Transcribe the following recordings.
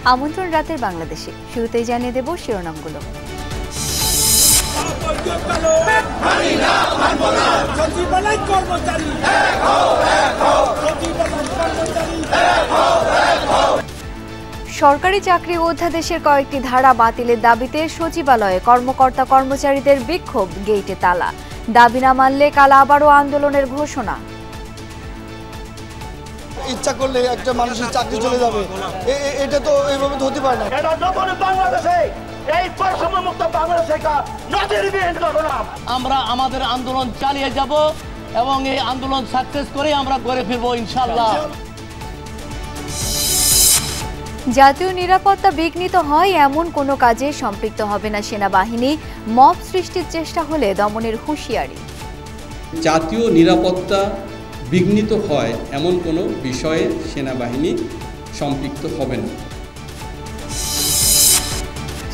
আমন্ত্রণ রাতের বাংলাদেশে। শুরুতেই জানিয়ে দেব শিরোনামগুলো। সরকারি চাকরি অধ্যাদেশের কয়েকটি ধারা বাতিলের দাবিতে সচিবালয়ে কর্মকর্তা কর্মচারীদের বিক্ষোভ, গেইটে তালা। দাবি না মানলে কাল আবারও আন্দোলনের ঘোষণা। ইচ্ছা করলে একটা মানুষের চাকরি চলে যাবে, এটা তো এইভাবে হতে পারে না। এটা নতুন বাংলাদেশে এই বৈষম্যমুক্ত বাংলাদেশে নজিরবিহীন ঘটনা। আমরা আমাদের আন্দোলন চালিয়ে যাব এবং এই আন্দোলন সাকসেস করে আমরা করে ফিরবো ইনশাআল্লাহ। জাতীয় নিরাপত্তা বিঘ্নিত হয় এমন কোনো কাজে সম্পৃক্ত হবে না সেনাবাহিনী। মব সৃষ্টির চেষ্টা হলে দমনের হুঁশিয়ারি। জাতীয় নিরাপত্তা বিঘ্নিত হয় এমন কোনো বিষয়ে সেনাবাহিনী সম্পৃক্ত হবে না।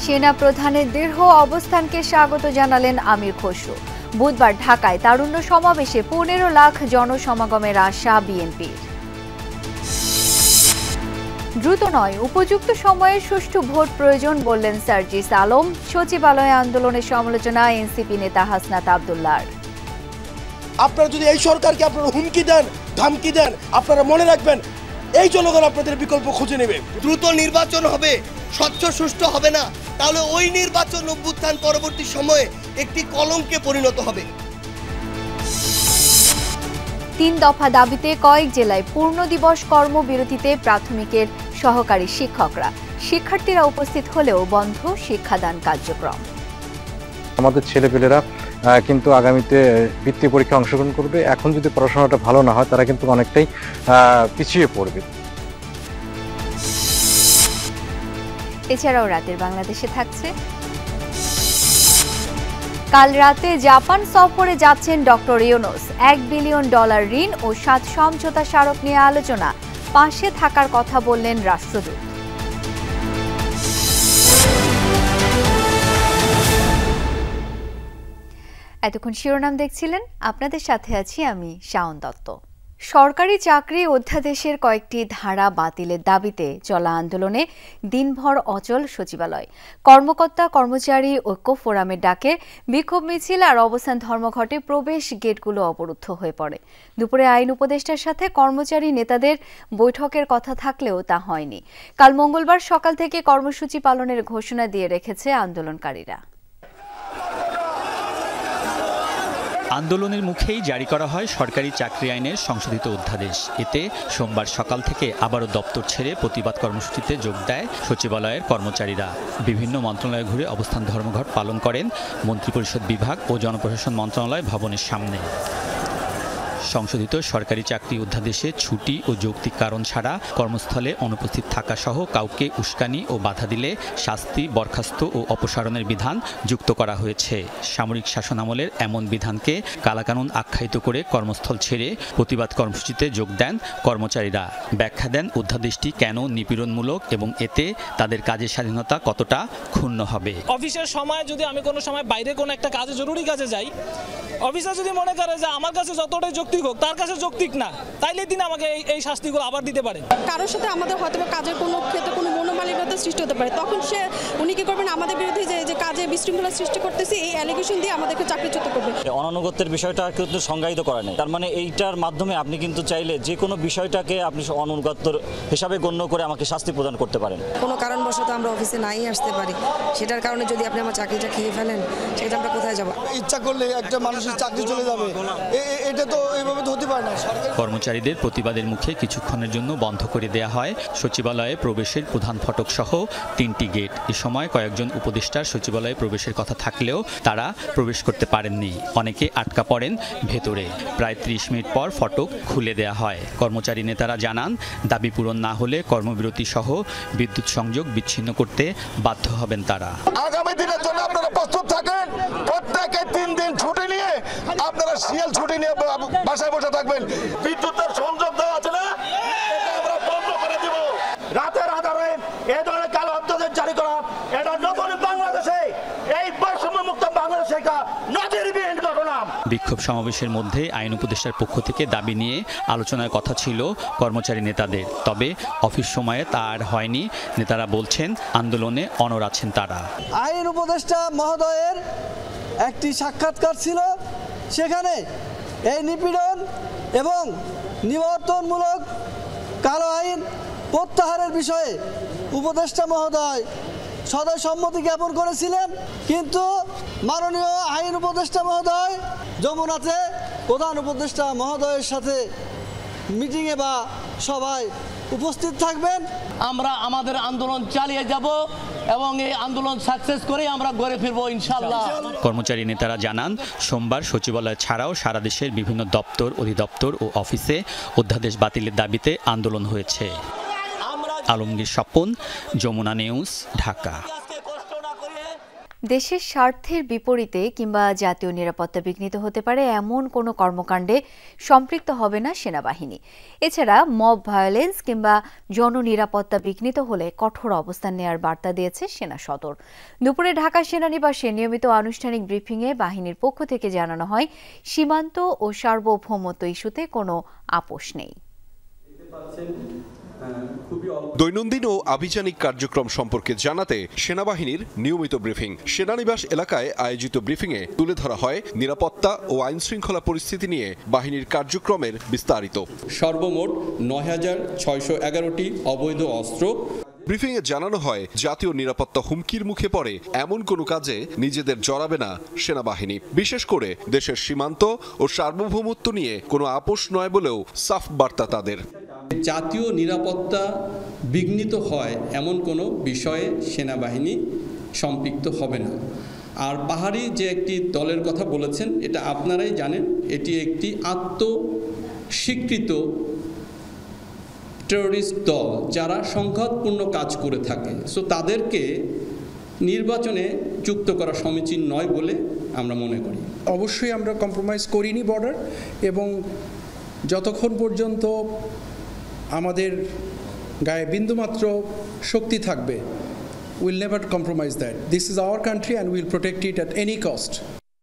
সেনা প্রধানের দৃঢ় অবস্থানকে স্বাগত জানালেন আমির খসরু। বুধবার ঢাকায় তারুণ্য সমাবেশে 15 লাখ জনসমাগমের আশা বিএনপির। দ্রুত নয়, উপযুক্ত সময়ে সুষ্ঠু ভোট প্রয়োজন বললেন সার্জিস আলম। সচিবালয়ে আন্দোলনের সমালোচনা এনসিপি নেতা হাসনাত আব্দুল্লাহর। আপনারা যদি এই সরকারকে আপনারা হুমকি দেন, ধমকি দেন, আপনারা মনে রাখবেন এই জনগণ আপনাদের বিকল্প খুঁজে নেবে। দ্রুত নির্বাচন হবে, স্বচ্ছ সুষ্ঠু হবে না, তাহলে ওই নির্বাচন অভ্যুত্থান পরবর্তী সময়ে একটি কলঙ্কে পরিণত হবে। 3 দফা দাবিতে কয়েক জেলায় পূর্ণ দিবস কর্মবিরতিতে প্রাথমিকের সহকারী শিক্ষকরা। শিক্ষার্থীরা উপস্থিত হলেও বন্ধ শিক্ষাদান কার্যক্রম। আমাদের ছেলেপেলেরা কিন্তু আগামীতে বৃত্তি পরীক্ষায় অংশগ্রহণ করবে। এখন যদি পড়াশোনাটা ভালো না হয় তারা কিন্তু অনেকটাই পিছিয়ে পড়বে। এছাড়াও রাতের বাংলাদেশে থাকছে, কাল রাতে জাপান সফরে যাচ্ছেন ডক্টর ইউনূস। $1 বিলিয়ন ঋণ ও 7 সমঝোতা স্মারক নিয়ে আলোচনা। পাশে থাকার কথা বললেন রাষ্ট্রদূত। এতক্ষণ শিরোনাম দেখছিলেন, আপনাদের সাথে আছি আমি শাওন দত্ত। সরকারি চাকরি অধ্যাদেশের কয়েকটি ধারা বাতিলের দাবিতে চলা আন্দোলনে দিনভর অচল সচিবালয়। কর্মকর্তা কর্মচারী ঐক্য ফোরামের ডাকে বিক্ষোভ মিছিল আর অবস্থান ধর্মঘটে প্রবেশ গেটগুলো অবরুদ্ধ হয়ে পড়ে। দুপুরে আইন উপদেষ্টার সাথে কর্মচারী নেতাদের বৈঠকের কথা থাকলেও তা হয়নি। কাল মঙ্গলবার সকাল থেকে কর্মসূচি পালনের ঘোষণা দিয়ে রেখেছে আন্দোলনকারীরা। আন্দোলনের মুখেই জারি করা হয় সরকারি চাকরি আইনের সংশোধিত অধ্যাদেশ। এতে সোমবার সকাল থেকে আবারও দপ্তর ছেড়ে প্রতিবাদ কর্মসূচিতে যোগ দেয় সচিবালয়ের কর্মচারীরা। বিভিন্ন মন্ত্রণালয় ঘুরে অবস্থান ধর্মঘট পালন করেন মন্ত্রিপরিষদ বিভাগ ও জনপ্রশাসন মন্ত্রণালয় ভবনের সামনে। সংশোধিত সরকারি চাকরি অধ্যাদেশে ছুটি ও যৌক্তিক কারণ ছাড়া কর্মস্থলে অনুপস্থিত থাকা সহ কাউকে উস্কানি ও বাধা দিলে শাস্তি, বরখাস্ত ও অপসারণের বিধান যুক্ত করা হয়েছে। সামরিক শাসনামলের এমন বিধানকে কালাকানুন আখ্যায়িত করে কর্মস্থল ছেড়ে প্রতিবাদ কর্মসূচিতে যোগ দেন কর্মচারীরা। ব্যাখ্যা দেন অধ্যাদেশটি কেন নিপীড়নমূলক এবং এতে তাদের কাজের স্বাধীনতা কতটা ক্ষুণ্ণ হবে। অফিসের সময় যদি আমি কোনো সময় বাইরে কোনো একটা কাজে, জরুরি কাজে যাই, অফিসার যদি মনে করে যে আমার কাছে যতটাই যৌক্তিক হোক তার কাছে যৌক্তিক না, তাইলে তিনি আমাকে এই শাস্তিগুলো আবার দিতে পারে। কারোর সাথে আমাদের হয়তো কাজের কোনো ক্ষেত্রে কোনো মনোমালিন্যতার সৃষ্টি হতে পারে, তখন উনি কি করবেন, আমাদের বিরুদ্ধে যে কাজে বিশৃঙ্খলা সৃষ্টি করতেছি এই অ্যালিগেশন দিয়ে আমাদেরকে চাকরিচ্যুত করবে। অনানুগত্যের বিষয়টা কিন্তু সংজ্ঞায়িত করা নেই। তার মানে এইটার মাধ্যমে আপনি কিন্তু চাইলে যে কোনো বিষয়টাকে আপনি অনানুগত্যর হিসাবে গণ্য করে আমাকে শাস্তি প্রদান করতে পারেন। কোনো কারণবশত আমরা অফিসে নাই আসতে পারি, সেটার কারণে যদি আপনি আমার চাকরিটা খেয়ে ফেলেন, সেটা আমরা কোথায় যাব? ইচ্ছা করলে একটা মানুষের চাকরি চলে যাবে, এটা তো এইভাবে হতে পারে না। কর্মচারীদের প্রতিবাদের মুখে কিছুক্ষণের জন্য বন্ধ করে দেয়া হয় সচিবালয়ে প্রবেশের প্রধান ফটক সহ 3টি গেট। এ সময় কয়েকজন উপদেষ্টার সচিবালয়ে প্রবেশের কথা থাকলেও তারা প্রবেশ করতে পারেননি। অনেকে আটকা পড়েন ভেতরে। প্রায় 30 মিনিট পর ফটক খুলে দেয়া হয়। কর্মচারী নেতারা জানান, দাবি পূরণ না হলে কর্মবিরতি সহ বিদ্যুৎ সংযোগ বিচ্ছিন্ন করতে বাধ্য হবেন তারা। আগামী দিনের জন্য আপনারা প্রস্তুত থাকেন। প্রত্যেকে 3 দিন ছুটি নিয়ে আপনারা সিএল ছুটি নিয়ে বাসায় বসে থাকবেন। বিদ্যুতের সংযোগ দেওয়া আছে না, এটা আমরা বন্ধ করে দিব। রাতের আধারে এই ধরনের কালো অধ্যাদেশ জারি করা, এটা নতুন বাংলাদেশে এই বৈষম্যমুক্ত বাংলাদেশে নজিরবিহীন ঘটনা। বিক্ষোভ সমাবেশের মধ্যে আইন উপদেষ্টার পক্ষ থেকে দাবি নিয়ে আলোচনার কথা ছিল কর্মচারী নেতাদের, তবে অফিস সময়ে তা আর হয়নি। নেতারা বলছেন আন্দোলনে অনড় আছেন তারা। আইন উপদেষ্টা মহোদয়ের একটি সাক্ষাৎকার ছিল, সেখানে এই নিপীড়ন এবং নিবর্তনমূলক কালো আইন প্রত্যাহারের বিষয়ে উপদেষ্টা মহোদয় সদয় সম্মতি জ্ঞাপন করেছিলেন, কিন্তু মাননীয় আইন উপদেষ্টা মহোদয় যমুনাতে প্রধান উপদেষ্টা মহোদয়ের সাথে মিটিংয়ে বা সভায় উপস্থিত থাকবেন। আমরা আমাদের আন্দোলন চালিয়ে যাব এবং এই আন্দোলন সাকসেস করে আমরা ঘরে ফিরবো ইনশাআল্লাহ। কর্মচারী নেতারা জানান, সোমবার সচিবালয় ছাড়াও সারা দেশের বিভিন্ন দপ্তর, অধিদপ্তর ও অফিসে অধ্যাদেশ বাতিলের দাবিতে আন্দোলন হয়েছে। আলমগীর স্বপন, যমুনা নিউজ, ঢাকা। দেশের স্বার্থের বিপরীতে কিংবা জাতীয় নিরাপত্তা বিঘ্নিত হতে পারে এমন কোনো কর্মকাণ্ডে সম্পৃক্ত হবে না সেনাবাহিনী। এছাড়া মব ভায়োলেন্স কিংবা জননিরাপত্তা বিঘ্নিত হলে কঠোর অবস্থান নেওয়ার বার্তা দিয়েছে সেনা সদর। দুপুরে ঢাকা সেনানিবাসে নিয়মিত আনুষ্ঠানিক ব্রিফিংয়ে বাহিনীর পক্ষ থেকে জানানো হয়, সীমান্ত ও সার্বভৌমত্ব ইস্যুতে কোনো আপোষ নেই। দৈনন্দিন ও আভিযানিক কার্যক্রম সম্পর্কে জানাতে সেনাবাহিনীর নিয়মিত ব্রিফিং। সেনানিবাস এলাকায় আয়োজিত ব্রিফিংয়ে তুলে ধরা হয় নিরাপত্তা ও আইন শৃঙ্খলা পরিস্থিতি নিয়ে বাহিনীর কার্যক্রমের বিস্তারিত। সর্বমোট ৯,৬১১টি অবৈধ অস্ত্র। ব্রিফিংয়ে জানানো হয়, জাতীয় নিরাপত্তা হুমকির মুখে পড়ে এমন কোনো কাজে নিজেদের জড়াবে না সেনাবাহিনী। বিশেষ করে দেশের সীমান্ত ও সার্বভৌমত্ব নিয়ে কোনো আপোষ নয় বলেও সাফ বার্তা তাদের। জাতীয় নিরাপত্তা বিঘ্নিত হয় এমন কোনো বিষয়ে সেনাবাহিনী সম্পৃক্ত হবে না। আর পাহাড়ি যে একটি দলের কথা বলেছেন, এটা আপনারাই জানেন, এটি একটি আত্মস্বীকৃত টেররিস্ট দল যারা সংঘাতপূর্ণ কাজ করে থাকে। সো তাদেরকে নির্বাচনে যুক্ত করা সমীচীন নয় বলে আমরা মনে করি। অবশ্যই আমরা কম্প্রোমাইজ করিনি বর্ডার, এবং যতক্ষণ পর্যন্ত আমাদের গায়ে বিন্দুমাত্র শক্তি থাকবে, will never compromise that. This is our country and will protect it at any cost.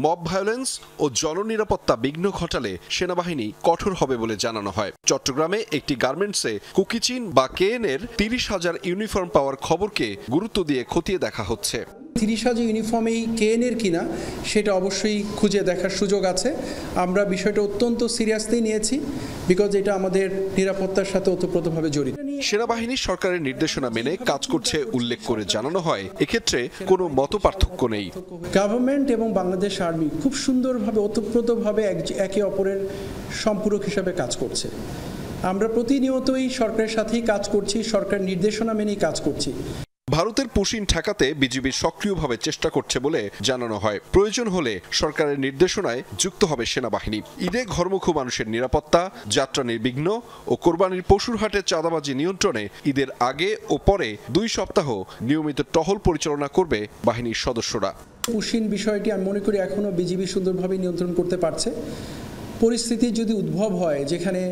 Mob violence ও জননিরাপত্তা বিঘ্ন ঘটালে সেনাবাহিনী কঠোর হবে বলে জানানো হয়। চট্টগ্রামে একটি গার্মেন্টসে কুকিচিন বা কেএন-এর ৩০,০০০ ইউনিফর্ম পাওয়ার খবরকে গুরুত্ব দিয়ে খতিয়ে দেখা হচ্ছে। ৩০,০০০ ইউনিফর্মেই কেএন-এর কিনা সেটা অবশ্যই খুঁজে দেখার সুযোগ আছে। আমরা বিষয়টা অত্যন্ত সিরিয়াসলি নিয়েছি, বিকজ এটা আমাদের নিরাপত্তার সাথে ওতপ্রোতভাবে জড়িত। সেনাবাহিনী সরকারের নির্দেশনা মেনে কাজ করছে উল্লেখ করে জানানো হয়, এক্ষেত্রে কোনো মতপার্থক্য নেই। গভর্নমেন্ট এবং বাংলাদেশ আর্মি খুব সুন্দরভাবে ওতপ্রোতভাবে একে অপরের সম্পূরক হিসাবে কাজ করছে। আমরা প্রতিনিয়তই সরকারের সাথেই কাজ করছি, সরকারের নির্দেশনা মেনেই কাজ করছি। ভারতের পুশিন ঠেকাতে বিজিবি সক্রিয়ভাবে চেষ্টা করছে বলে জানানো হয়। প্রয়োজন হলে সরকারের নির্দেশনায় যুক্ত হবে সেনাবাহিনী। ঈদে ঘরমুখী মানুষের নিরাপত্তা, যাত্রা নির্বিঘ্ন ও কোরবানির পশুর হাটে চাঁদাবাজি নিয়ন্ত্রণে ঈদের আগে ও পরে ২ সপ্তাহ নিয়মিত টহল পরিচালনা করবে বাহিনীর সদস্যরা। পুশিন বিষয়টি আমি মনে করি এখনো বিজিবি সুন্দরভাবে নিয়ন্ত্রণ করতে পারছে। পরিস্থিতি যদি উদ্ভব হয় যেখানে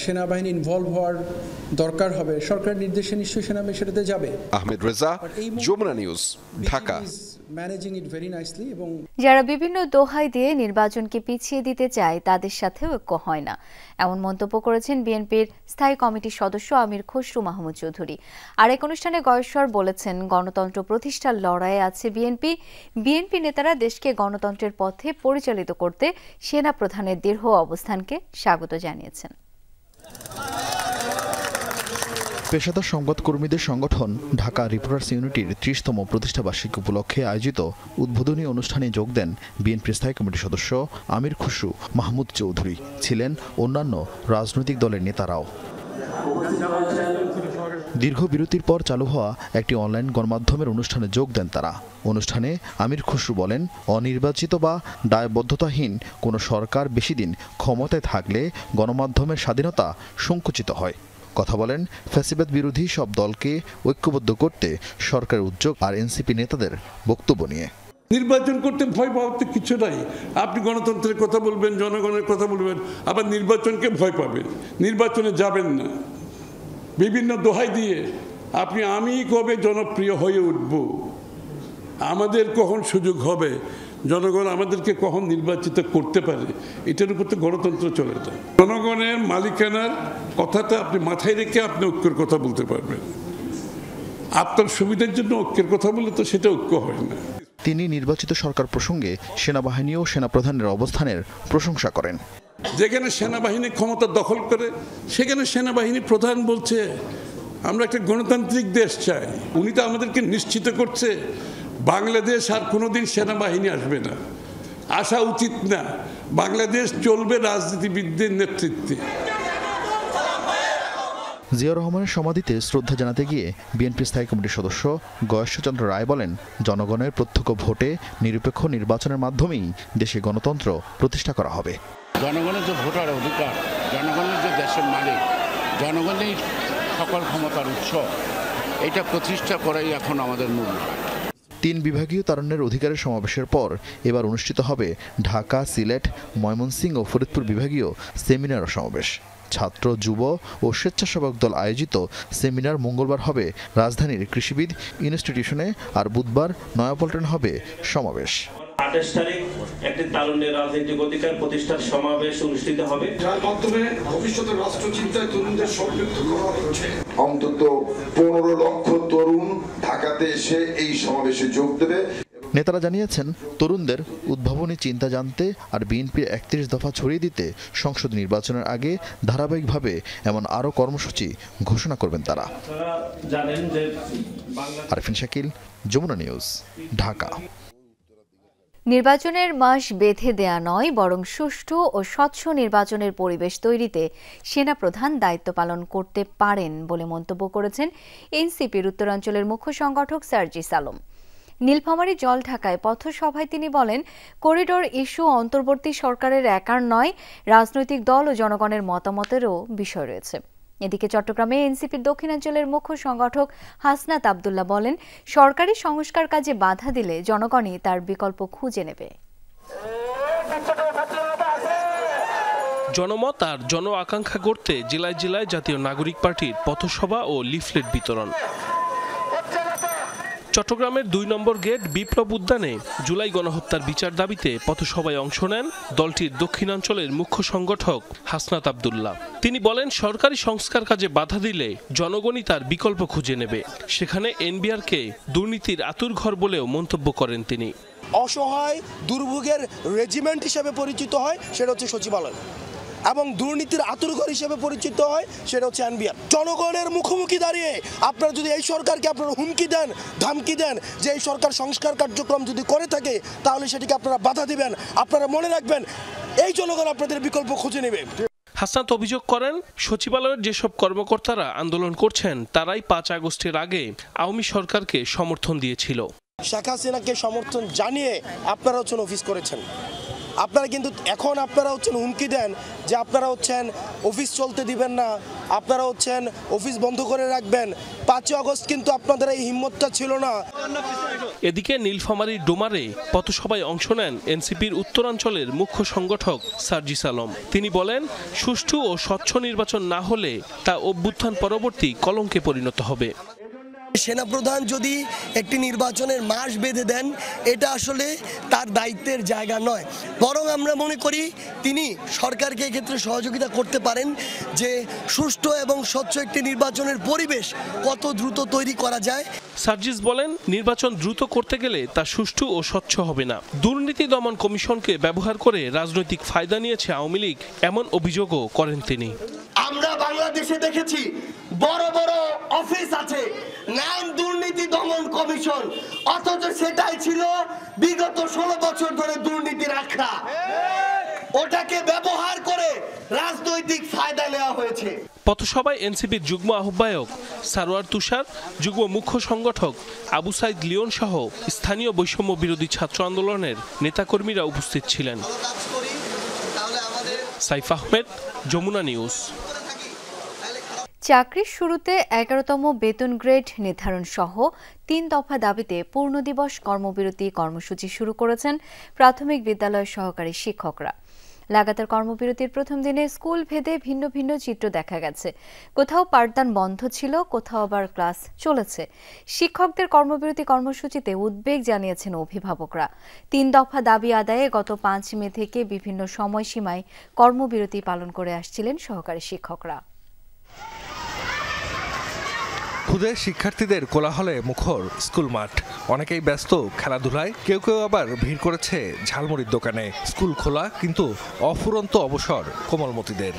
সেনাবাহিনী ইনভলভ হওয়ার দরকার হবে, সরকারের নির্দেশে নিশ্চয়ই সেনাবাহিনী সেটাতে যাবে। আহমেদ রেজা, যমুনা নিউজ, ঢাকা। যারা বিভিন্ন দোহাই দিয়ে নির্বাচনকে পিছিয়ে দিতে চায় তাদের সাথেও ঐক্য হয় না, এমন মন্তব্য করেছেন বিএনপির স্থায়ী কমিটির সদস্য আমির খসরু মাহমুদ চৌধুরী। আরেক অনুষ্ঠানে গয়েশ্বর বলেছেন, গণতন্ত্র প্রতিষ্ঠার লড়াইয়ে আছে বিএনপি। বিএনপি নেতারা দেশকে গণতন্ত্রের পথে পরিচালিত করতে সেনা প্রধানের দৃঢ় অবস্থানকে স্বাগত জানিয়েছেন। পেশাদার সংবাদকর্মীদের সংগঠন ঢাকা রিপোর্টার্স ইউনিটির ৩০তম প্রতিষ্ঠাবার্ষিকী উপলক্ষে আয়োজিত উদ্বোধনী অনুষ্ঠানে যোগ দেন বিএনপির স্থায়ী কমিটির সদস্য আমির খসরু মাহমুদ চৌধুরী। ছিলেন অন্যান্য রাজনৈতিক দলের নেতারাও। দীর্ঘ বিরতির পর চালু হওয়া একটি অনলাইন গণমাধ্যমের অনুষ্ঠানে যোগ দেন তারা। অনুষ্ঠানে আমির খসরু বলেন, অনির্বাচিত বা দায়বদ্ধতাহীন কোনো সরকার বেশি দিন ক্ষমতায় থাকলে গণমাধ্যমের স্বাধীনতা সংকুচিত হয়। কথা বলেন ফ্যাসিবাদ বিরোধী সব দলকে ঐক্যবদ্ধ করতে সরকারের উদ্যোগ আর এনসিপি নেতাদের বক্তব্য নিয়ে। নির্বাচন করতে ভয় পাওয়ার তো কিছু নাই। আপনি গণতন্ত্রের কথা বলবেন, জনগণের কথা বলবেন, আবার নির্বাচনকে ভয় পাবেন, নির্বাচনে যাবেন না। বিভিন্ন দোহাই দিয়ে আমি কবে জনপ্রিয় হয়ে উঠব, আমাদের কখন সুযোগ হবে, জনগণ আমাদেরকে কখন নির্বাচিত করতে পারে এটার উপর তো গণতন্ত্র চলে যায়। জনগণের মালিকানার কথাটা আপনি মাথায় রেখে আপনি ঐক্যের কথা বলতে পারবেন। আপনার সুবিধার জন্য ঐক্যের কথা বললে তো সেটা ঐক্য হয় না। তিনি নির্বাচিত সরকার প্রসঙ্গে সেনাবাহিনী ও সেনাপ্রধানের অবস্থানের প্রশংসা করেন। যেখানে সেনাবাহিনী ক্ষমতা দখল করে সেখানে সেনাবাহিনী প্রধান বলছে আমরা একটা গণতান্ত্রিক দেশ চাই। উনি তো আমাদেরকে নিশ্চিত করছে বাংলাদেশ আর কোনোদিন সেনাবাহিনী আসবে না, আসা উচিত না। বাংলাদেশ চলবে রাজনীতিবিদদের নেতৃত্বে। জিয়াউর রহমানের সমাধিতে শ্রদ্ধা জানাতে গিয়ে বিএনপি স্থায়ী কমিটির সদস্য গয়েশ্বরচন্দ্র রায় বলেন, জনগণের প্রত্যক্ষ ভোটে নিরপেক্ষ নির্বাচনের মাধ্যমেই দেশে গণতন্ত্র প্রতিষ্ঠা করা হবে। জনগণের যে ভোটার অধিকার, জনগণের যে দেশের মালিক, জনগণের সকল ক্ষমতার উৎস, এটা প্রতিষ্ঠা করাই এখন আমাদের মূল। 3 বিভাগীয় তারুণ্যের অধিকারের সমাবেশের পর এবার অনুষ্ঠিত হবে ঢাকা, সিলেট, ময়মনসিংহ ও ফরিদপুর বিভাগীয় সেমিনার ও সমাবেশ। ছাত্র, যুব ও স্বেচ্ছাসেবক দল আয়োজিত সেমিনার মঙ্গলবার হবে রাজধানীর কৃষিবিদ ইনস্টিটিউশনে, আর বুধবার নয়াপল্টনে হবে সমাবেশ। 28 তারিখ একটি তারুণ্যের রাজনৈতিক অধিকার প্রতিষ্ঠার সমাবেশ অনুষ্ঠিত হবে, যার মাধ্যমে ভবিষ্যতের রাষ্ট্র চিন্তায় তরুণদের সম্পৃক্ত করা হচ্ছে। অন্তত 15 লক্ষ তরুণ ঢাকাতে এসে এই সমাবেশে যোগ দেবে। নেতারা জানিয়েছেন, তরুণদের উদ্ভাবনী চিন্তা জানতে আর বিএনপির 31 দফা ছড়িয়ে দিতে সংসদ নির্বাচনের আগে ধারাবাহিকভাবে এমন আরও কর্মসূচি ঘোষণা করবেন তারা। আরফিন শাকিল, যমুনা নিউজ, ঢাকা। নির্বাচনের মাস বেঁধে দেয়া নয়, বরং সুষ্ঠু ও স্বচ্ছ নির্বাচনের পরিবেশ তৈরিতে সেনাপ্রধান দায়িত্ব পালন করতে পারেন বলে মন্তব্য করেছেন এনসিপির উত্তরাঞ্চলের মুখ্য সংগঠক সার্জিস আলম। নীলফামারী জলঢাকায় পথসভায় তিনি বলেন, করিডোর ইস্যু অন্তর্বর্তী সরকারের একার নয়, রাজনৈতিক দল ও জনগণের মতামতেরও বিষয় রয়েছে। এদিকে চট্টগ্রামে এনসিপির দক্ষিণাঞ্চলের মুখ্য সংগঠক হাসনাত আব্দুল্লাহ বলেন, সরকারি সংস্কার কাজে বাধা দিলে জনগণই তার বিকল্প খুঁজে নেবে। জনমত আর জন আকাঙ্ক্ষা গড়তে জেলায় জেলায় জাতীয় নাগরিক পার্টির পথসভা ও লিফলেট বিতরণ। চট্টগ্রামের 2 নম্বর গেট বিপ্লব উদ্যানে জুলাই গণহত্যার বিচার দাবিতে পথসভায় অংশ নেন দলটির দক্ষিণাঞ্চলের মুখ্য সংগঠক হাসনাত আব্দুল্লাহ। তিনি বলেন, সরকারি সংস্কার কাজে বাধা দিলে জনগণই তার বিকল্প খুঁজে নেবে। সেখানে এনবিআরকে দুর্নীতির আতুরঘর বলেও মন্তব্য করেন তিনি। অসহায় দুর্ভোগের রেজিমেন্ট হিসেবে পরিচিত হয় সেটা হচ্ছে সচিবালয়, এবং দুর্নীতির আতুরঘর হিসেবে পরিচিত হয় সেটা হচ্ছে এনবিআর। জনগণের মুখোমুখি দাঁড়িয়ে আপনারা যদি এই সরকারকে আপনারা হুমকি দেন, ধামকি দেন যে এই সরকার সংস্কার কার্যক্রম যদি করে থাকে তাহলে সেটিকে আপনারা বাধা দিবেন, আপনারা মনে রাখবেন এই জনগণ আপনাদের বিকল্প খুঁজে নেবে। হাসনাত অভিযোগ করেন, সচিবালয়ের যেসব কর্মকর্তারা আন্দোলন করছেন তারাই 5 আগস্টের আগে আওয়ামী সরকারকে সমর্থন দিয়েছিল। শেখ হাসিনাকে সমর্থন জানিয়ে আপনারা হচ্ছেন অফিস করেছেন। আপনারা কিন্তু এখন আপনারা হচ্ছেন হুমকি দেন যে আপনারা হচ্ছেন অফিস চলতে দিবেন না, আপনারা হচ্ছেন অফিস বন্ধ করে রাখবেন। 5 আগস্ট কিন্তু আপনাদের এই হিম্মতটা ছিল না। এদিকে নীলফামারীর ডোমারে পথসভায় অংশ নেন এনসিপির উত্তরাঞ্চলের মুখ্য সংগঠক সার্জিস আলম। তিনি বলেন, সুষ্ঠু ও স্বচ্ছ নির্বাচন না হলে তা অভ্যুত্থান পরবর্তী কলঙ্কে পরিণত হবে। সেনাপ্রধান যদি একটি নির্বাচনের মাস বেঁধে দেন, এটা আসলে তার দায়িত্বের জায়গা নয়, বরং আমরা মনে করি তিনি সরকারকে এক্ষেত্রে সহযোগিতা করতে পারেন যে সুষ্ঠু এবং স্বচ্ছ একটি নির্বাচনের পরিবেশ কত দ্রুত তৈরি করা যায়। সার্জিস বলেন, নির্বাচন দ্রুত করতে গেলে তা সুষ্ঠু ও স্বচ্ছ হবে না। দুর্নীতি দমন কমিশনকে ব্যবহার করে রাজনৈতিক ফায়দা নিয়েছে আওয়ামী লীগ, এমন অভিযোগও করেন তিনি। আমরা বাংলাদেশে দেখেছি বড় বড় অফিস আছে, নাম দুর্নীতি দমন কমিশন, অথচ সেটাই ছিল বিগত 16 বছর ধরে দুর্নীতির আখড়া। ওটাকে ব্যবহার করে রাজনৈতিক ফায়দা নেওয়া হয়েছে। পথসভায় এনসিপির যুগ্ম আহ্বায়ক সারোয়ার তুষার, যুগ্ম মুখ্য সংগঠক আবু সাইদ লিওন সহ স্থানীয় বৈষম্য বিরোধী ছাত্র আন্দোলনের নেতাকর্মীরা উপস্থিত ছিলেন। সাইফ আহমেদ, যমুনা নিউজ। চাকরির শুরুতে 11তম বেতন গ্রেড নির্ধারণ সহ 3 দফা দাবিতে পূর্ণ দিবস কর্মবিরতি কর্মসূচি শুরু করেছেন প্রাথমিক বিদ্যালয়ের সহকারী শিক্ষকরা। লাগাতার কর্মবিরতির প্রথম দিনে স্কুল ভেদে ভিন্ন ভিন্ন চিত্র দেখা গেছে। কোথাও পাঠদান বন্ধ ছিল, কোথাও আবার ক্লাস চলেছে। শিক্ষকদের কর্মবিরতি কর্মসূচিতে উদ্বেগ জানিয়েছেন অভিভাবকরা। 3 দফা দাবি আদায়ে গত 5 মে থেকে বিভিন্ন সময়সীমায় কর্মবিরতি পালন করে আসছিলেন সহকারী শিক্ষকরা। ক্ষুদে শিক্ষার্থীদের কোলাহলে মুখর স্কুল মাঠ, অনেকেই ব্যস্ত খেলাধুলায়, কেউ কেউ আবার ভিড় করেছে ঝালমুড়ির দোকানে। স্কুল খোলা কিন্তু অফুরন্ত অবসর কোমলমতিদের।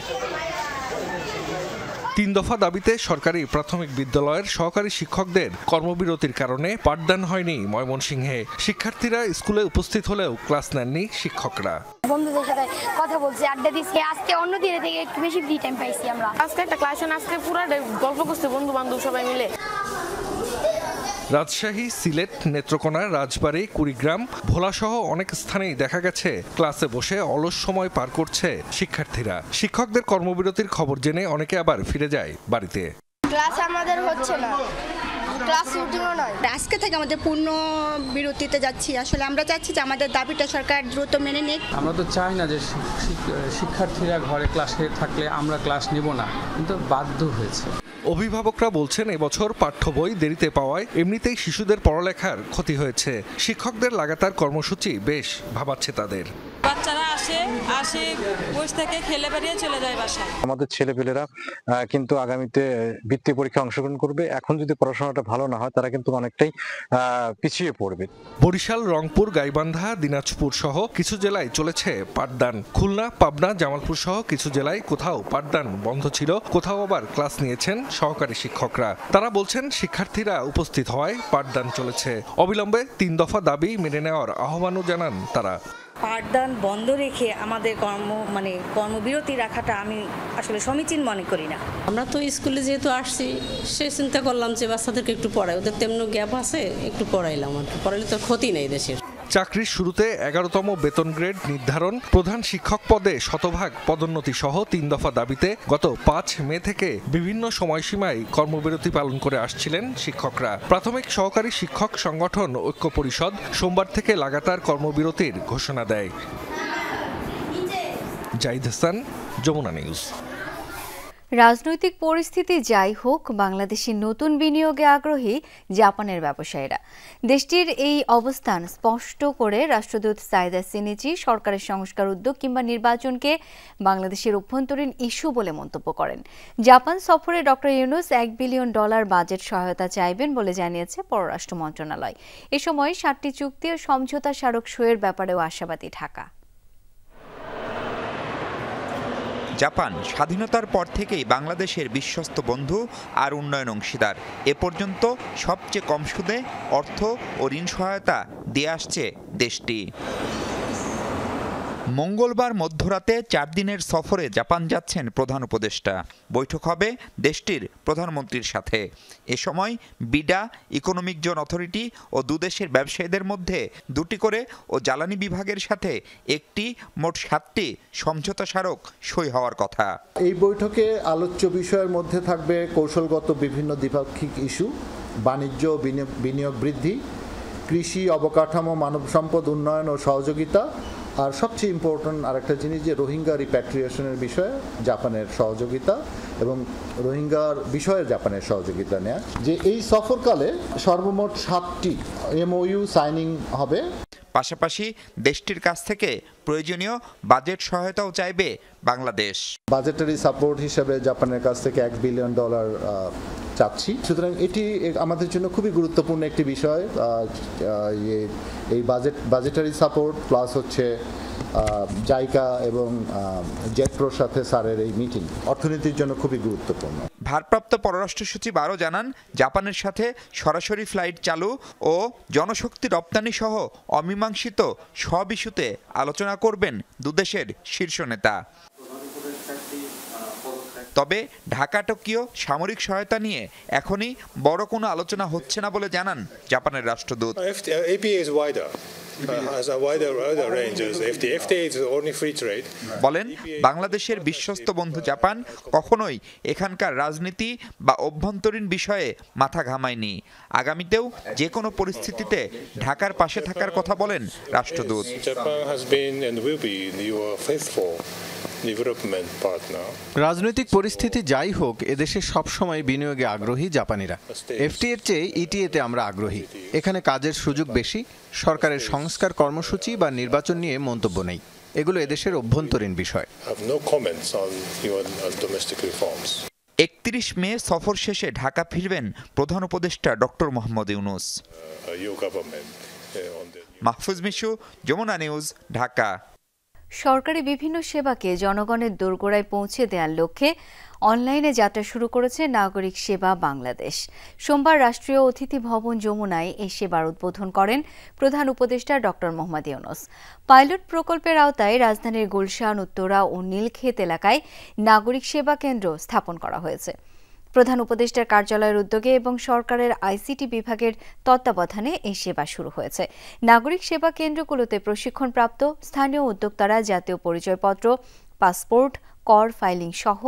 3 দফা দাবিতে সরকারি প্রাথমিক বিদ্যালয়ের সহকারী শিক্ষকদের কর্মবিরতির কারণে পাঠদান হয়নি ময়মনসিংহে। শিক্ষার্থীরা স্কুলে উপস্থিত হলেও ক্লাস নেননি শিক্ষকরা। বন্ধুদের সাথে কথা বলছি, আড্ডা দিচ্ছি। আজকে অন্য দিনে থেকে একটু বেশি ফ্রি টাইম পাইছি আমরা। আজকে একটা ক্লাসে আজকে পুরো গল্প করছি বন্ধু বান্ধব সবাই মিলে। রাজশাহী, সিলেট, নেত্রকোনা, রাজবাড়ী, কুড়িগ্রাম, ভোলাসহ অনেক স্থানেই দেখা গেছে ক্লাসে বসে অলস সময় পার করছে শিক্ষার্থীরা। শিক্ষকদের কর্মবিরতির খবর জেনে অনেকে আবার ফিরে যায় বাড়িতে। ক্লাস আমাদের হচ্ছে না, ক্লাস রুটিনও নয়। আজকে থেকে আমাদের পূর্ণ বিরতিতে যাচ্ছি। আসলে আমরা চাচ্ছি যে আমাদের দাবিটা সরকার দ্রুত মেনে নিক। আমরা তো চাই না যে শিক্ষার্থীরা ঘরে ক্লাসে থাকলে আমরা ক্লাস নিব না, কিন্তু বাধ্য হয়েছে। অভিভাবকরা বলছেন এবছর পাঠ্য বই দেরিতে পাওয়ায় এমনিতেই শিশুদের পড়ালেখার ক্ষতি হয়েছে। শিক্ষকদের লাগাতার কর্মসূচি বেশ ভাবাচ্ছে তাদের। বাচ্চারা আসে বসে থেকে খেলে বেরিয়ে চলে যায় বাসায়। আমাদের ছেলেপেলেরা কিন্তু আগামীতে বৃত্তি পরীক্ষা অংশগ্রহণ করবে। এখন যদি পড়াশোনাটা ভালো না হয় তারা কিন্তু অনেকটাই পিছিয়ে পড়বে। বরিশাল, রংপুর, গাইবান্ধা, দিনাজপুর সহ কিছু জেলায় চলেছে পাঠদান। খুলনা, পাবনা, জামালপুর সহ কিছু জেলায় কোথাও পাঠদান বন্ধ ছিল, কোথাও আবার ক্লাস নিয়েছেন সহকারী শিক্ষকরা। তারা বলছেন শিক্ষার্থীরা উপস্থিত হওয়ায় পাঠদান চলেছে। অবিলম্বে 3 দফা দাবি মেনে নেওয়ার আহ্বানও জানান তারা। পাঠদান বন্ধ রেখে আমাদের কর্মবিরতি রাখাটা আমি আসলে সমীচীন মনে করি না। আমরা তো স্কুলে যেহেতু আসছি, সে চিন্তা করলাম যে বাচ্চাদেরকে একটু পড়াই, ওদের তেমন গ্যাপ আছে, একটু পড়াইলাম। পড়াইলে তো ক্ষতি নেই দেশের। চাকরির শুরুতে 11তম বেতন গ্রেড নির্ধারণ, প্রধান শিক্ষক পদে শতভাগ পদোন্নতি সহ 3 দফা দাবিতে গত 5 মে থেকে বিভিন্ন সময়সীমায় কর্মবিরতি পালন করে আসছিলেন শিক্ষকরা। প্রাথমিক সহকারী শিক্ষক সংগঠন ঐক্য পরিষদ সোমবার থেকে লাগাতার কর্মবিরতির ঘোষণা দেয়। জাহিদ হাসান, যমুনা নিউজ। রাজনৈতিক পরিস্থিতি যাই হোক, বাংলাদেশি নতুন বিনিয়োগে আগ্রহী জাপানের ব্যবসায়ীরা। দেশটির এই অবস্থান স্পষ্ট করে রাষ্ট্রদূত সাইদা সিনিচি সরকারের সংস্কার উদ্যোগ কিংবা নির্বাচনকে বাংলাদেশের অভ্যন্তরীণ ইস্যু বলে মন্তব্য করেন। জাপান সফরে ডক্টর ইউনুস $1 বিলিয়ন বাজেট সহায়তা চাইবেন বলে জানিয়েছে পররাষ্ট্র মন্ত্রণালয়। এ সময় 7টি চুক্তি ও সমঝোতা স্মারক সইয়ের ব্যাপারেও আশাবাদী ঢাকা। জাপান স্বাধীনতার পর থেকেই বাংলাদেশের বিশ্বস্ত বন্ধু আর উন্নয়ন অংশীদার। এ পর্যন্ত সবচেয়ে কম সুদে অর্থ ও ঋণ সহায়তা দিয়ে আসছে দেশটি। মঙ্গলবার মধ্যরাতে 4 দিনের সফরে জাপান যাচ্ছেন প্রধান উপদেষ্টা। বৈঠক হবে দেশটির প্রধানমন্ত্রীর সাথে। এ সময় বিডা, ইকোনমিক জোন অথরিটি ও দুদেশের ব্যবসায়ীদের মধ্যে 2টি করে ও জ্বালানি বিভাগের সাথে একটি, মোট 7টি সমঝোতা স্মারক সই হওয়ার কথা। এই বৈঠকে আলোচ্য বিষয়ের মধ্যে থাকবে কৌশলগত বিভিন্ন দ্বিপাক্ষিক ইস্যু, বাণিজ্য বিনিয়োগ বৃদ্ধি, কৃষি, অবকাঠামো, মানব সম্পদ উন্নয়ন ও সহযোগিতা, আর সবচেয়ে ইম্পর্টেন্ট আরেকটা জিনিস যে রোহিঙ্গা রিপ্যাট্রিয়েশনের বিষয়ে জাপানের সহযোগিতা এবং রোহিঙ্গার বিষয়ে জাপানের সহযোগিতা নেয়া। যে এই সফরকালে সর্বমোট 7টি MOU সাইনিং হবে। পাশাপাশি দেশটির কাছ থেকে প্রয়োজনীয় বাজেট সহায়তাও চাইবে বাংলাদেশ। বাজেটারি সাপোর্ট হিসেবে জাপানের কাছ থেকে $1 বিলিয়ন চাচ্ছি। সুতরাং এটি আমাদের জন্য খুবই গুরুত্বপূর্ণ একটি বিষয়। এই বাজেটারি সাপোর্ট প্লাস হচ্ছে জাইকা এবং জেটপ্রোর সাথে স্যারের এই মিটিং অর্থনীতির জন্য খুবই গুরুত্বপূর্ণ। ভারপ্রাপ্ত পররাষ্ট্র সচিব আরও জানান, জাপানের সাথে সরাসরি ফ্লাইট চালু ও জনশক্তি রপ্তানি সহ অমীমাংসিত সব ইস্যুতে আলোচনা করবেন দুদেশের শীর্ষ নেতা। তবে ঢাকা টোকিও সামরিক সহায়তা নিয়ে এখনই বড় কোনো আলোচনা হচ্ছে না বলে জানান জাপানের রাষ্ট্রদূত। বলেন বাংলাদেশের বিশ্বস্ত বন্ধু জাপান কখনোই এখানকার রাজনীতি বা অভ্যন্তরীণ বিষয়ে মাথা ঘামায়নি। আগামীতেও যে কোনো পরিস্থিতিতে ঢাকার পাশে থাকার কথা বলেন রাষ্ট্রদূত। রাজনৈতিক পরিস্থিতি যাই হোক, এদেশে সবসময় বিনিয়োগে আগ্রহী জাপানিরা। এফটিএর চেয়ে ইটিএতে আমরা আগ্রহী। এখানে কাজের সুযোগ বেশি। সরকারের সংস্কার কর্মসূচি বা নির্বাচন নিয়ে মন্তব্য নেই, এগুলো এদেশের অভ্যন্তরীণ বিষয়। 31 মে সফর শেষে ঢাকা ফিরবেন প্রধান উপদেষ্টা ডক্টর মোহাম্মদ ইউনূস। মাহফুজ মিশু, যমুনা নিউজ, ঢাকা। সরকারি বিভিন্ন সেবাকে জনগণের দোরগোড়ায় পৌঁছে দেওয়ার লক্ষ্যে অনলাইনে যাত্রা শুরু করেছে নাগরিক সেবা বাংলাদেশ। সোমবার রাষ্ট্রীয় অতিথি ভবন যমুনায় এই সেবার উদ্বোধন করেন প্রধান উপদেষ্টা ডক্টর মোহাম্মদ ইউনূস। পাইলট প্রকল্পের আওতায় রাজধানীর গুলশান, উত্তরা ও নীলক্ষেত এলাকায় নাগরিক সেবা কেন্দ্র স্থাপন করা হয়েছে। প্রধান উপদেষ্টার কার্যালয়ের উদ্যোগে এবং সরকারের আইসিটি বিভাগের তত্ত্বাবধানে এই সেবা শুরু হয়েছে। নাগরিক সেবা কেন্দ্রগুলোতে প্রশিক্ষণপ্রাপ্ত স্থানীয় উদ্যোক্তারা জাতীয় পরিচয়পত্র, পাসপোর্ট, কর ফাইলিং সহ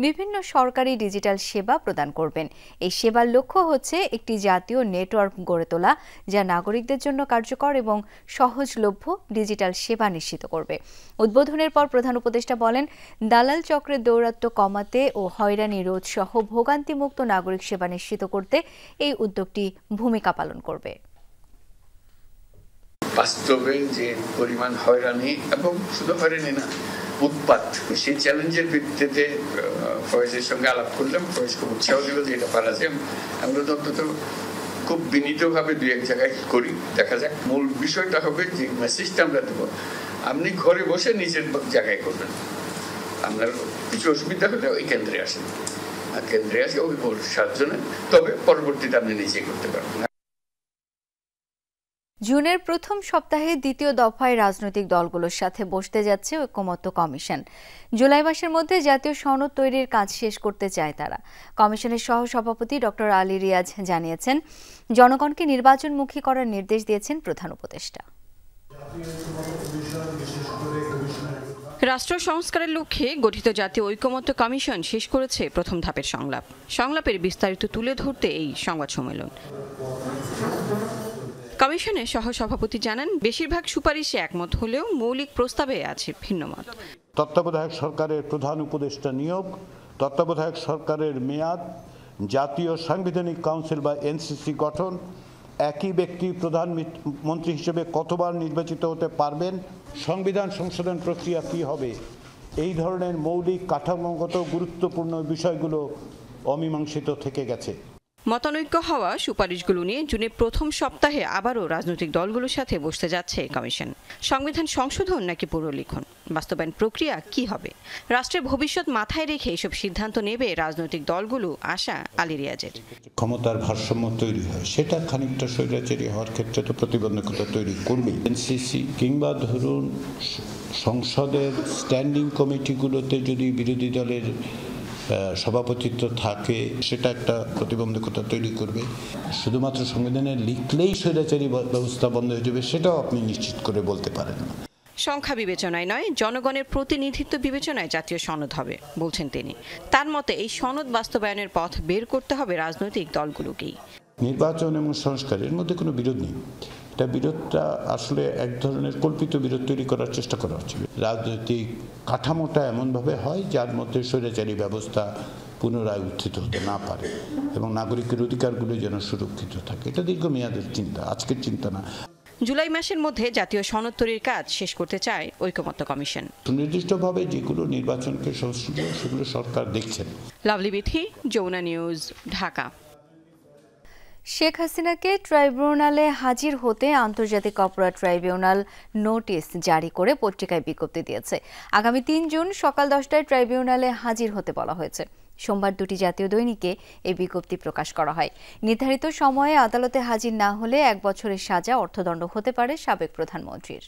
বিভিন্ন সরকারি ডিজিটাল সেবা প্রদান করবেন। এই সেবার লক্ষ্য হচ্ছে একটি জাতীয় নেটওয়ার্ক গড়ে তোলা, যা নাগরিকদের জন্য কার্যকর এবং সহজলভ্য ডিজিটাল সেবা নিশ্চিত করবে। উদ্বোধনের পর প্রধান উপদেষ্টা বলেন, দালাল চক্রের দৌরাত্ম্য কমাতে ও হয়রানি রোধ সহ ভোগান্তিমুক্ত নাগরিক সেবা নিশ্চিত করতে এই উদ্যোগটি ভূমিকা পালন করবে। বাস্তবে যে পরিমাণ হয়রানি এবং শুধু হয়রানি না, উৎপাত, সেই চ্যালেঞ্জের ভিত্তিতে ফয়েজের সঙ্গে আলাপ করলাম। ফয়েজ খুব উৎসাহ দিল যে এটা পারা যায়। আমরা অন্তত খুব বিনীতভাবে দুই এক জায়গায় করি, দেখা যাক। মূল বিষয়টা হবে যে মেসেজটা আমরা দেবো, আপনি ঘরে বসে নিজের জায়গায় করবেন। আপনার কিছু অসুবিধা হলে ওই কেন্দ্রে আসেন, আর কেন্দ্রে আসে ওই সাহায্য নেন, তবে পরবর্তীতে আপনি নিজেই করতে পারবেন। জুনের প্রথম সপ্তাহে দ্বিতীয় দফায় রাজনৈতিক দলগুলোর সাথে বসতে যাচ্ছে ঐকমত্য কমিশন। জুলাই মাসের মধ্যে জাতীয় সনদ তৈরির কাজ শেষ করতে চায় তারা। কমিশনের সহসভাপতি ডক্টর আলী রিয়াজ জানিয়েছেন, জনগণকে নির্বাচনমুখী করার নির্দেশ দিয়েছেন প্রধান উপদেষ্টা। রাষ্ট্র সংস্কারের লক্ষ্যে গঠিত জাতীয় ঐকমত্য কমিশন শেষ করেছে প্রথম ধাপের সংলাপের বিস্তারিত তুলে ধরতে এই সংবাদ সম্মেলন। কমিশনের সহসভাপতি জানান, বেশিরভাগ সুপারিশে একমত হলেও মৌলিক প্রস্তাবে আছে ভিন্নমত। তত্ত্বাবধায়ক সরকারের প্রধান উপদেষ্টা নিয়োগ, তত্ত্বাবধায়ক সরকারের মেয়াদ, জাতীয় সাংবিধানিক কাউন্সিল বা এনসিসি গঠন, একই ব্যক্তি প্রধানমন্ত্রী হিসেবে কতবার নির্বাচিত হতে পারবেন, সংবিধান সংশোধন প্রক্রিয়া কী হবে, এই ধরনের মৌলিক কাঠামোগত গুরুত্বপূর্ণ বিষয়গুলো অমীমাংসিত থেকে গেছে। মতানৈক্য হওয়া সুপারিশগুলো নিয়ে জুনের প্রথম সপ্তাহে আবারও রাজনৈতিক দলগুলোর সাথে বসতে যাচ্ছে কমিশন। সংবিধান সংশোধন নাকি পুনর্লিখন, বাস্তবায়ন প্রক্রিয়া কি হবে, রাষ্ট্রের ভবিষ্যৎ মাথায় রেখে এসব সিদ্ধান্ত নেবে রাজনৈতিক দলগুলো, আশা আলী রিয়াজের। ক্ষমতার ভারসাম্য তৈরি হয়, সেটা খানিকটা স্বৈরাচারী হওয়ার ক্ষেত্রে তো প্রতিবন্ধকতা তৈরি করবে। এনসিসি কিংবা ধরুন সংসদের স্ট্যান্ডিং কমিটিগুলোতে যদি বিরোধী দলের সভাপতিত্ব থাকে, সেটা একটা প্রতিবন্ধকতা তৈরি করবে। শুধুমাত্র সংবিধানে লিখলেই স্বৈরাচারী ব্যবস্থা বন্ধ হয়ে যাবে, সেটাও আপনি নিশ্চিত করে বলতে পারেন না। সংখ্যা বিবেচনায় নয়, জনগণের প্রতিনিধিত্ব বিবেচনায় জাতীয় সনদ হবে বলছেন তিনি। তার মতে এই সনদ বাস্তবায়নের পথ বের করতে হবে রাজনৈতিক দলগুলোকেই। নির্বাচন এবং সংস্কারের মধ্যে কোনো বিরোধ নেই, এটা বিরোধটা আসলে এক ধরনের কল্পিত বিরোধ তৈরি করার চেষ্টা করা হচ্ছে। রাজনৈতিক কাঠামোটা এমনভাবে হয় যার মধ্যে স্বৈরাচারী ব্যবস্থা পুনরায় উত্থিত হতে না পারে এবং নাগরিকের অধিকারগুলো যেন সুরক্ষিত থাকে। এটা দীর্ঘমেয়াদের চিন্তা, আজকের চিন্তা না। জুলাই মাসের মধ্যে জাতীয় সনদ তৈরির কাজ শেষ করতে চায় ঐকমত্য কমিশন। সুনির্দিষ্টভাবে যেগুলো নির্বাচনকে সেগুলো সরকার দেখছেন। লাভলি বিথি, যমুনা নিউজ, ঢাকা। শেখ হাসিনাকে ট্রাইব্যুনালে হাজির হতে আন্তর্জাতিক অপরাধ ট্রাইব্যুনাল নোটিশ জারি করে পত্রিকায় বিজ্ঞপ্তি দিয়েছে। আগামী 3 জুন সকাল 10টায় ট্রাইব্যুনালে হাজির হতে বলা হয়েছে। সোমবার 2টি জাতীয় দৈনিকে এই বিজ্ঞপ্তি প্রকাশ করা হয়। নির্ধারিত সময়ে আদালতে হাজির না হলে 1 বছরের সাজা, অর্থদণ্ড হতে পারে সাবেক প্রধানমন্ত্রীর।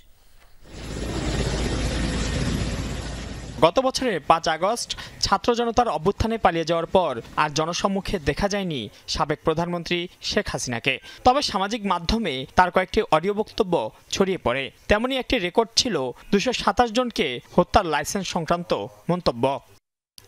গত বছরের ৫ আগস্ট ছাত্র জনতার অভ্যুত্থানে পালিয়ে যাওয়ার পর আর জনসম্মুখে দেখা যায়নি সাবেক প্রধানমন্ত্রী শেখ হাসিনাকে। তবে সামাজিক মাধ্যমে তার কয়েকটি অডিও বক্তব্য ছড়িয়ে পড়ে। তেমনি একটি রেকর্ড ছিল ২২৭ জনকে হত্যার লাইসেন্স সংক্রান্ত মন্তব্য।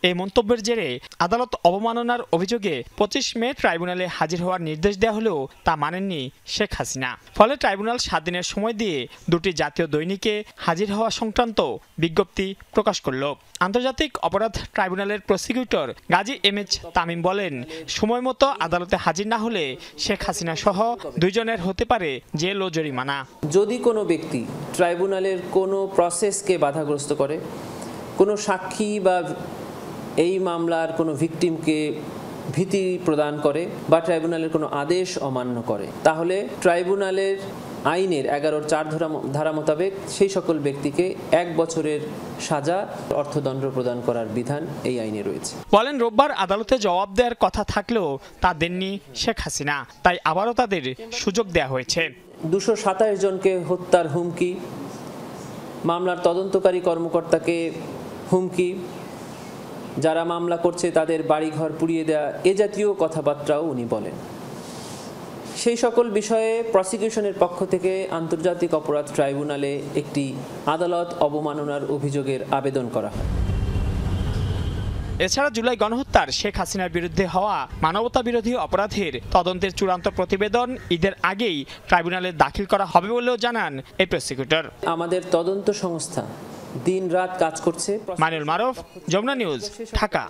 এই মন্তব্যের জেরে আদালত অবমাননার অভিযোগে ২৫ মে ট্রাইব্যুনালে হাজির হওয়ার নির্দেশ দেওয়া হলেও তা মানেননি শেখ হাসিনা। ফলে ট্রাইব্যুনাল ৭ দিনের সময় দিয়ে দুটি জাতীয় দৈনিকে হাজির হওয়া সংক্রান্ত বিজ্ঞপ্তি প্রকাশ করল। আন্তর্জাতিক অপরাধ ট্রাইব্যুনালের প্রসিকিউটর গাজী এমএচ তামিম বলেন, সময় মতো আদালতে হাজির না হলে শেখ হাসিনা সহ ২ জনের হতে পারে জেল ও জরিমানা। যদি কোনো ব্যক্তি ট্রাইব্যুনালের কোনো প্রসেসকে বাধাগ্রস্ত করে, কোনো সাক্ষী বা এই মামলার কোনো ভিকটিমকে ভীতি প্রদান করে বা ট্রাইব্যুনালের কোনো আদেশ অমান্য করে, তাহলে ট্রাইব্যুনালের আইনের ১১(৪) ধারা মোতাবেক সেই সকল ব্যক্তিকে ১ বছরের সাজা, অর্থদণ্ড প্রদান করার বিধান এই আইনে রয়েছে। বলেন, রোববার আদালতে জবাব দেওয়ার কথা থাকলেও তা দেননি শেখ হাসিনা, তাই আবারও তাদের সুযোগ দেওয়া হয়েছে। ২২৭ জনকে হত্যার হুমকি, মামলার তদন্তকারী কর্মকর্তাকে হুমকি, যারা মামলা করছে তাদের বাড়িঘর পুড়িয়ে দেয়া, এ জাতীয় কথাবার্তাও উনি বলেন। সেই সকল বিষয়ে প্রসিকিউশনের পক্ষ থেকে আন্তর্জাতিক অপরাধ ট্রাইব্যুনালে একটি আদালত অবমাননার অভিযোগের আবেদন করা হয়। এছাড়া জুলাই গণহত্যার শেখ হাসিনার বিরুদ্ধে হওয়া মানবতা বিরোধী অপরাধের তদন্তের চূড়ান্ত প্রতিবেদন ঈদের আগেই ট্রাইব্যুনালে দাখিল করা হবে বলেও জানান এই প্রসিকিউটর। আমাদের তদন্ত সংস্থা দিন রাত কাজ করছে। মানিউল মারুফ, যমুনা নিউজ, ঢাকা।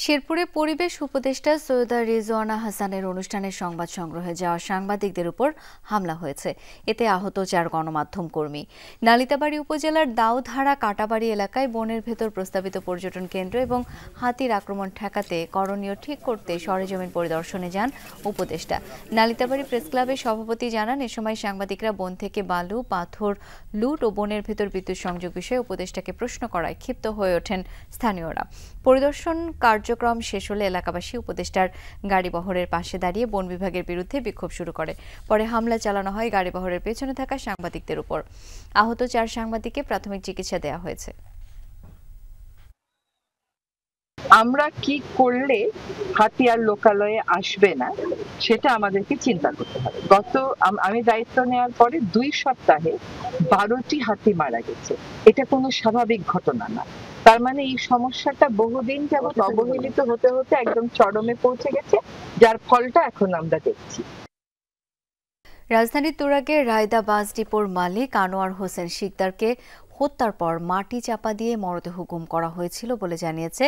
শেরপুরে পরিবেশ উপদেষ্টা সৈয়দা রিজওয়ানা হাসানের অনুষ্ঠানে সংবাদ সংগ্রহে যাওয়া সাংবাদিকদের উপর হামলা হয়েছে। এতে আহত ৪ গণমাধ্যম কর্মী। নালিতাবাড়ী উপজেলার দাউধারা কাটাবাড়ি এলাকায় বনের ভেতর প্রস্তাবিত পর্যটন কেন্দ্র এবং হাতির আক্রমণ ঠেকাতে করণীয় ঠিক করতে সরেজমিন পরিদর্শনে যান উপদেষ্টা। নালিতাবাড়ী প্রেস ক্লাবের সভাপতি জানান, এ সময় সাংবাদিকরা বন থেকে বালু, পাথর লুট ও বনের ভেতর বিদ্যুৎ সংযোগ বিষয়ে উপদেষ্টাকে প্রশ্ন করায় ক্ষিপ্ত হয়ে ওঠেন স্থানীয়রা। পরিদর্শন কার্যক্রম শেষ হলে এলাকাবাসী উপদেষ্টার গাড়িবহরের পাশে দাঁড়িয়ে বন বিভাগের বিরুদ্ধে বিক্ষোভ শুরু করে। পরে হামলা চালানো হয় গাড়িবহরের পেছনে থাকা সাংবাদিকদের উপর। আহত ৪ সাংবাদিককে প্রাথমিক চিকিৎসা দেওয়া হয়েছে। আমরা কি করলে হাতি আর লোকালয়ে আসবে না সেটা আমাদেরকে চিন্তা করতে হবে। আমি দায়িত্ব নেওয়ার পরে 2 সপ্তাহে 12টি হাতি মারা গেছে। এটা কোনো স্বাভাবিক ঘটনা না। তার মানে এই সমস্যাটা বহুদিন যাবত অবহেলিত হতে হতে একদম চরমে পৌঁছে গেছে, যার ফলটা এখন আমরা দেখছি। রাজধানীর তুরাগের রায়দা বাস ডিপোর মালিক আনোয়ার হোসেন শিকদারকে হত্যার পর মাটি চাপা দিয়ে মরদেহ গুম করা হয়েছিল বলে জানিয়েছে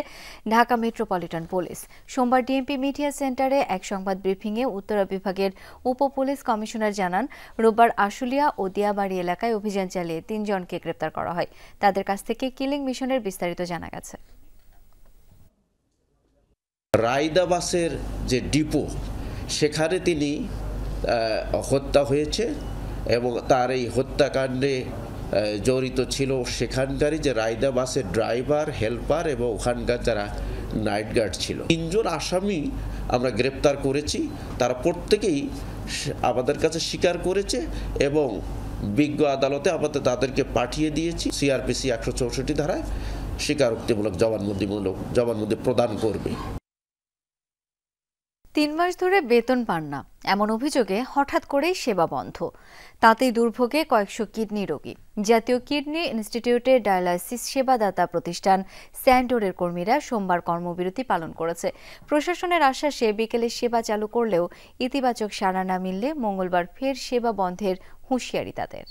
ঢাকা মেট্রোপলিটন পুলিশ। সোমবার ডিএমপি মিডিয়া সেন্টারে এক সংবাদ ব্রিফিংয়ে উত্তরা বিভাগের উপ পুলিশ কমিশনার জানান, রোববার আশুলিয়া ও দিয়াবাড়ি এলাকায় অভিযান চালিয়ে 3 জনকে গ্রেপ্তার করা হয়। তাদের কাছ থেকে কিলিং মিশনের বিস্তারিত জানা গেছে। রায়দা বাসের যে ডিপো, সেখানে তিনি হত্যা হয়েছে এবং তার এই হত্যাকাণ্ডে জড়িত ছিল সেখানকারই যে রায়দা বাসের ড্রাইভার, হেল্পার এবং ওখানকার যারা নাইট গার্ড ছিল। 3 জন আসামি আমরা গ্রেপ্তার করেছি। তারা প্রত্যেকেই আমাদের কাছে স্বীকার করেছে এবং বিজ্ঞ আদালতে আমাদের তাদেরকে পাঠিয়ে দিয়েছি। সিআরপিসি 164 ধারায় স্বীকারোক্তিমূলক জবানবন্দি প্রদান করবে। 3 মাস ধরে বেতন পান না এমন অভিযোগে হঠাৎ করেই সেবা বন্ধ। তাতেই দুর্ভোগে কয়েকশো কিডনি রোগী। জাতীয় কিডনি ইনস্টিটিউটে ডায়ালাইসিস সেবাদাতা প্রতিষ্ঠান স্যান্ডোরের কর্মীরা সোমবার কর্মবিরতি পালন করেছে। প্রশাসনের আশ্বাসে বিকেলে সেবা চালু করলেও ইতিবাচক সাড়া না মিললে মঙ্গলবার ফের সেবা বন্ধের হুঁশিয়ারি তাদের।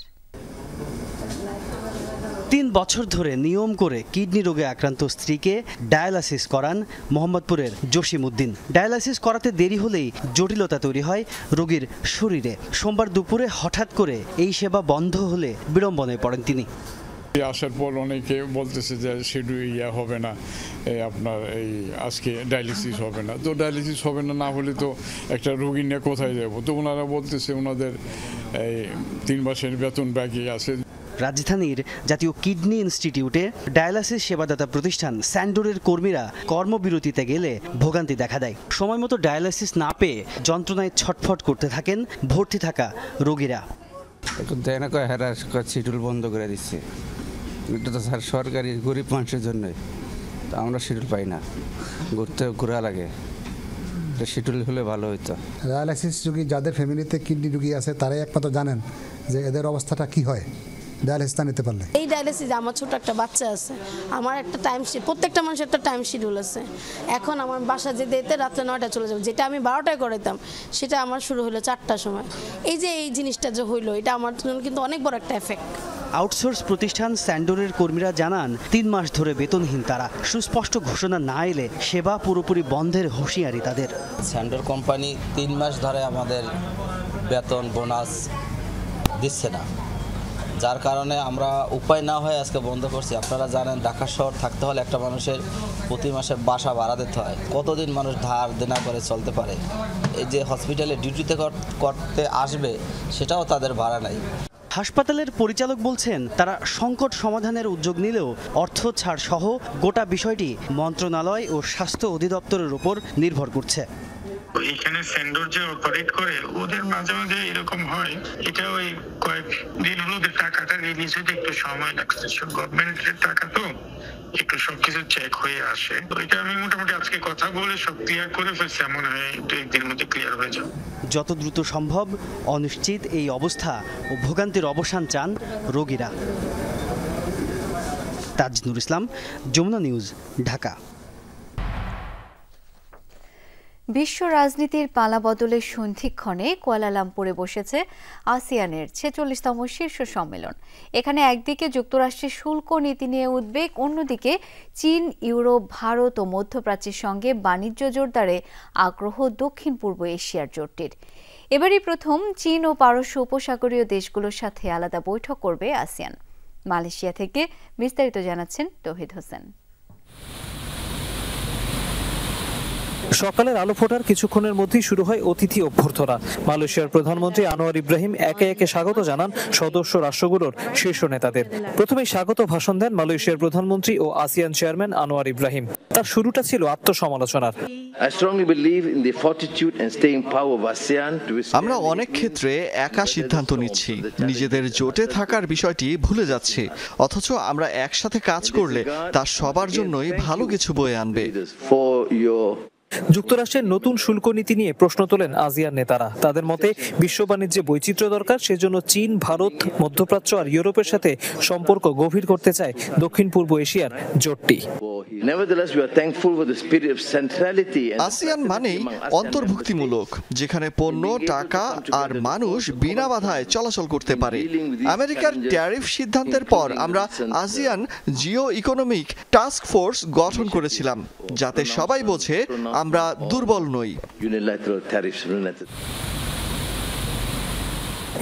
3 বছর ধরে নিয়ম করে কিডনি রোগে আক্রান্ত স্ত্রীকে ডায়ালাইসিস করান মোহাম্মদপুরের জসিমউদ্দিন। ডায়ালাইসিস করাতে দেরি হলেই জটিলতা তৈরি হয় রোগীর শরীরে। সোমবার দুপুরে হঠাৎ করে এই সেবা বন্ধ হলে বিড়ম্বনায় পড়েন তিনি। আসার পর অনেকে বলতেছে যে শিডিউল হবে না, আপনার এই আজকে ডায়ালিসিস হবে না। তো ডায়ালিসিস হবে না হলে তো একটা রোগী নিয়ে কোথায় যাব? তো ওনারা বলতেছে ওনাদের এই 3 মাসের বেতন বাকি আছে। রাজধানীর জাতীয় কিডনি ইনস্টিটিউটে ডায়ালাইসিস সেবাদাতা প্রতিষ্ঠান স্যান্ডোরের কর্মীরা কর্মবিরতিতে গেলে ভোগান্তি দেখা দেয়। সময় মতো ডায়ালাইসিস না পেয়ে যন্ত্রণায় ছটফট করতে থাকেন ভর্তি থাকা রোগীরা। শিডিউল বন্ধ করে দিচ্ছে, এটা তো স্যার সরকারি গরিব মানুষের জন্যই, তা আমরা শিডিউল পাই না, ঘোরা লাগে, এটা শিডিউল হলে ভালো হতো। ডায়ালাইসিস রোগী যাদের ফ্যামিলিতে কিডনি রোগী আছে তারাই একমাত্র জানেন যে এদের অবস্থাটা কি হয় ডায়ালিসিসটা নিতে পারলে। এই ডায়ালিসিস আমার ছোট একটা বাচ্চা আছে, আমার একটা টাইম প্রত্যেকটা মানুষের একটা টাইম শিডিউল আছে। এখন আমার বাসা যেতে যেতে রাত্রে 9টায় চলে যাবে, যেটা আমি 12টায় করাইতাম সেটা আমার শুরু হলো 4টার সময়। এই যে এই জিনিসটা যে হইলো, এটা আমার জন্য কিন্তু অনেক বড় একটা এফেক্ট। আউটসোর্স প্রতিষ্ঠান স্যান্ডোরের কর্মীরা জানান 3 মাস ধরে বেতনহীন তারা। সুস্পষ্ট ঘোষণা না এলে সেবা পুরোপুরি বন্ধের হুঁশিয়ারি তাদের। স্যান্ডোর কোম্পানি 3 মাস ধরে আমাদের বেতন বোনাস দিচ্ছে না, যার কারণে আমরা উপায় না হয়ে আজকে বন্ধ করছি। আপনারা জানেন ঢাকা শহর থাকতে হলে একটা মানুষের প্রতি মাসে বাসা ভাড়া দিতে হয়, কতদিন মানুষ ধার দেনা করে চলতে পারে। এই যে হসপিটালে ডিউটিতে করতে আসবে সেটাও তাদের ভাড়া নাই। হাসপাতালের পরিচালক বলছেন তারা সংকট সমাধানের উদ্যোগ নিলেও অর্থ ছাড় সহ গোটা বিষয়টি মন্ত্রণালয় ও স্বাস্থ্য অধিদপ্তরের উপর নির্ভর করছে। এখানে সেন্ডর যে অপারেট করে ওদের মাঝে মাঝে এরকম হয়, এটা ওই কয়েকদিন হলো ওদের টাকাটা রিলিজ হতে একটু সময় লাগছে। গভর্নমেন্টের টাকা তো একটু সবকিছু চেক হয়ে আসে। ওইটা আমি মোটামুটি আজকে কথা বলে সব ক্লিয়ার করে ফেলছি, মনে হয় 2-1 দিনের মধ্যে ক্লিয়ার হয়ে যাবে। যত দ্রুত সম্ভব অনিশ্চিত এই অবস্থা ও ভোগান্তির অবসান চান রোগীরা। তাজনুর ইসলাম, যমুনা নিউজ, ঢাকা। বিশ্ব রাজনীতির পালাবদলের সন্ধিক্ষণে কুয়ালালামপুরে বসেছে আসিয়ানের 46তম শীর্ষ সম্মেলন। এখানে একদিকে যুক্তরাষ্ট্রের শুল্ক নীতি নিয়ে উদ্বেগ, অন্যদিকে চীন, ইউরোপ, ভারত ও মধ্যপ্রাচ্যের সঙ্গে বাণিজ্য জোরদারে আগ্রহ দক্ষিণ পূর্ব এশিয়ার জোটটির। এবারই প্রথম চীন ও পারস্য উপসাগরীয় দেশগুলোর সাথে আলাদা বৈঠক করবে আসিয়ান। মালয়েশিয়া থেকে বিস্তারিত জানাচ্ছেন তৌহিদ হোসেন। সকালের আলো ফোটার কিছুক্ষণের মধ্যেই শুরু হয় অতিথি অভ্যর্থনা। মালয়েশিয়ার প্রধানমন্ত্রী আনোয়ার ইব্রাহিম একে একে স্বাগত জানান সদস্য রাষ্ট্রগুলোর শীর্ষ নেতাদের। প্রথমেই স্বাগত ভাষণ দেন মালয়েশিয়ার প্রধানমন্ত্রী ও আসিয়ান চেয়ারম্যান আনোয়ার ইব্রাহিম। তার শুরুটা ছিল আত্মসমালোচনার। আমরা অনেক ক্ষেত্রে একা সিদ্ধান্ত নিচ্ছি, নিজেদের জোটে থাকার বিষয়টি ভুলে যাচ্ছি, অথচ আমরা একসাথে কাজ করলে তা সবার জন্যই ভালো কিছু বয়ে আনবে। যুক্তরাষ্ট্রের নতুন শুল্ক নীতি নিয়ে প্রশ্ন তোলেন আসিয়ান নেতারা। তাদের মতে বিশ্ব বাণিজ্যে বৈচিত্র্য দরকার, সেজন্য চীন, ভারত, মধ্যপ্রাচ্য আর ইউরোপের সাথে সম্পর্ক গভীর করতে চায় দক্ষিণ পূর্ব এশিয়ার জোটটি। আসিয়ান মানেই অন্তর্ভুক্তিমূলক, যেখানে পণ্য, টাকা আর মানুষ বিনা বাধায় চলাচল করতে পারে। আমেরিকার ট্যারিফ সিদ্ধান্তের পর আমরা ASEAN Jio economic task force গঠন করেছিলাম, যাতে সবাই বোঝে আমরা দুর্বল নই।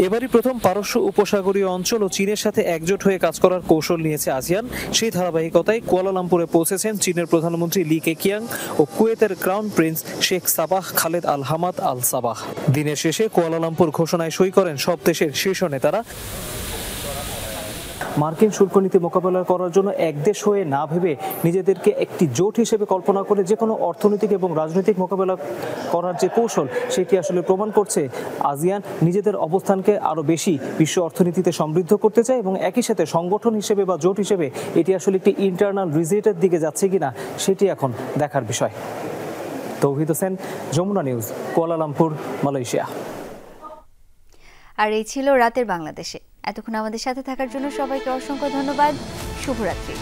এবারই প্রথম পারস্য উপসাগরীয় অঞ্চল ও চীনের সাথে একজোট হয়ে কাজ করার কৌশল নিয়েছে আসিয়ান। সেই ধারাবাহিকতায় কুয়ালালামপুরে পৌঁছেছেন চীনের প্রধানমন্ত্রী লি কেকিয়াং ও কুয়েতের crown prince Sheikh Sabah Khaled Al Hamad Al Sabah. দিনের শেষে কুয়ালালামপুর ঘোষণায় সই করেন সব দেশের শীর্ষ নেতারা। মার্কিন শুল্ক নীতি মোকাবেলা করার জন্য এক দেশ হয়ে না ভেবে নিজেদেরকে একটি জোট হিসেবে কল্পনা করে যে কোনো অর্থনৈতিক এবং রাজনৈতিক মোকাবেলা করার যে কৌশল, সেটি আসলে প্রমাণ করছে আসিয়ান নিজেদের অবস্থানকে আরো বেশি বিশ্ব অর্থনীতিতে সমৃদ্ধ করতে চায় এবং একই সাথে সংগঠন হিসেবে বা জোট হিসেবে এটি আসলে একটি ইন্টারনাল রিজিটের দিকে যাচ্ছে কিনা সেটি এখন দেখার বিষয়। Touhid Hossain, Jamuna news, Kuala Lumpur, Malaysia. আর এই ছিল রাতের বাংলাদেশে। এতক্ষণ আমাদের সাথে থাকার জন্য সবাইকে অসংখ্য ধন্যবাদ। শুভরাত্রি।